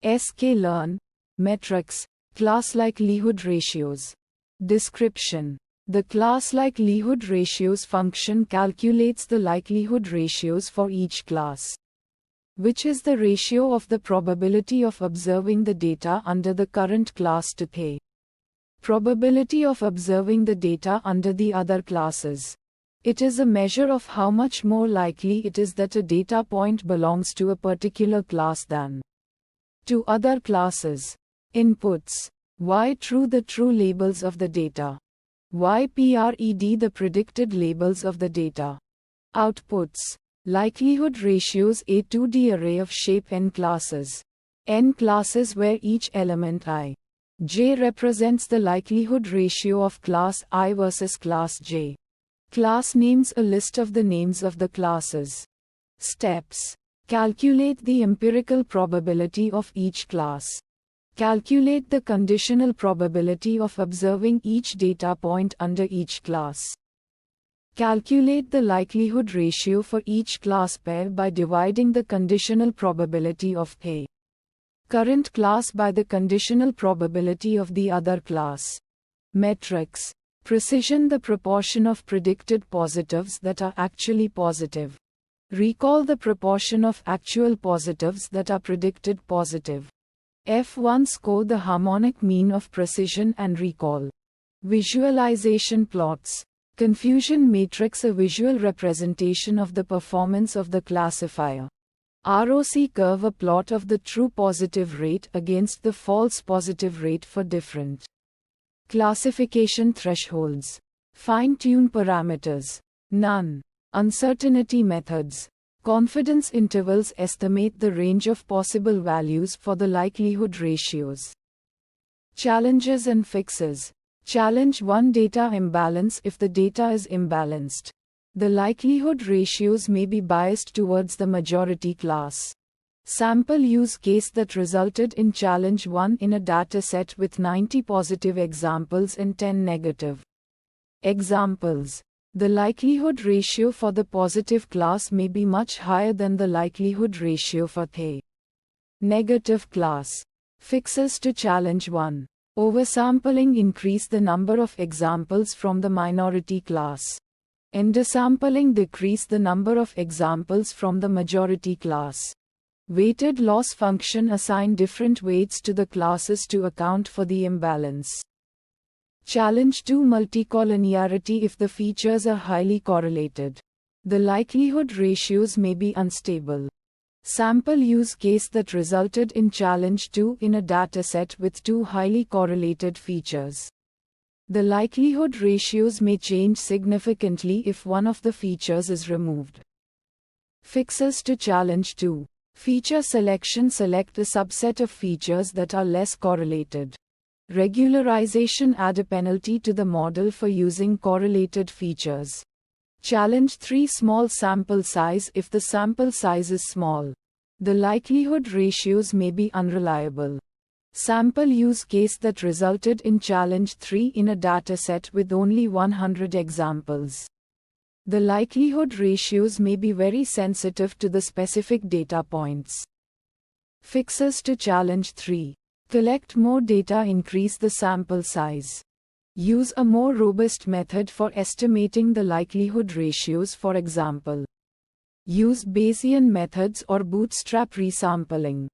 sklearnmetrics, class likelihood ratios. Description. The class likelihood ratios function calculates the likelihood ratios for each class, which is the ratio of the probability of observing the data under the current class to the probability of observing the data under the other classes. It is a measure of how much more likely it is that a data point belongs to a particular class than to other classes. Inputs. Y true, the true labels of the data. YPRED, the predicted labels of the data. Outputs. Likelihood ratios. A 2D array of shape n classes. N classes where each element I, J represents the likelihood ratio of class I versus class J. Class names. A list of the names of the classes. Steps. Calculate the empirical probability of each class. Calculate the conditional probability of observing each data point under each class. Calculate the likelihood ratio for each class pair by dividing the conditional probability of a current class by the conditional probability of the other class. Metrics. Precision, the proportion of predicted positives that are actually positive. Recall, the proportion of actual positives that are predicted positive. F1 score, the harmonic mean of precision and recall. Visualization plots. Confusion matrix, a visual representation of the performance of the classifier. ROC curve, a plot of the true positive rate against the false positive rate for different classification thresholds. Fine-tune parameters. None. Uncertainty methods. Confidence intervals estimate the range of possible values for the likelihood ratios. Challenges and fixes. Challenge 1, data imbalance. If the data is imbalanced, the likelihood ratios may be biased towards the majority class. Sample use case that resulted in challenge 1 in a dataset with 90 positive examples and 10 negative examples. The likelihood ratio for the positive class may be much higher than the likelihood ratio for the negative class. Fixes to challenge 1. Oversampling, increase the number of examples from the minority class. Undersampling, decrease the number of examples from the majority class. Weighted loss function, assign different weights to the classes to account for the imbalance. Challenge 2, multicollinearity. If the features are highly correlated, the likelihood ratios may be unstable. Sample use case that resulted in challenge 2 in a dataset with 2 highly correlated features. The likelihood ratios may change significantly if one of the features is removed. Fixes to challenge 2. Feature selection, select a subset of features that are less correlated. Regularization, add a penalty to the model for using correlated features. Challenge 3, small sample size. If the sample size is small, the likelihood ratios may be unreliable. Sample use case that resulted in challenge 3 in a dataset with only 100 examples. The likelihood ratios may be very sensitive to the specific data points. Fixes to challenge 3. Collect more data, increase the sample size. Use a more robust method for estimating the likelihood ratios, for example. Use Bayesian methods or bootstrap resampling.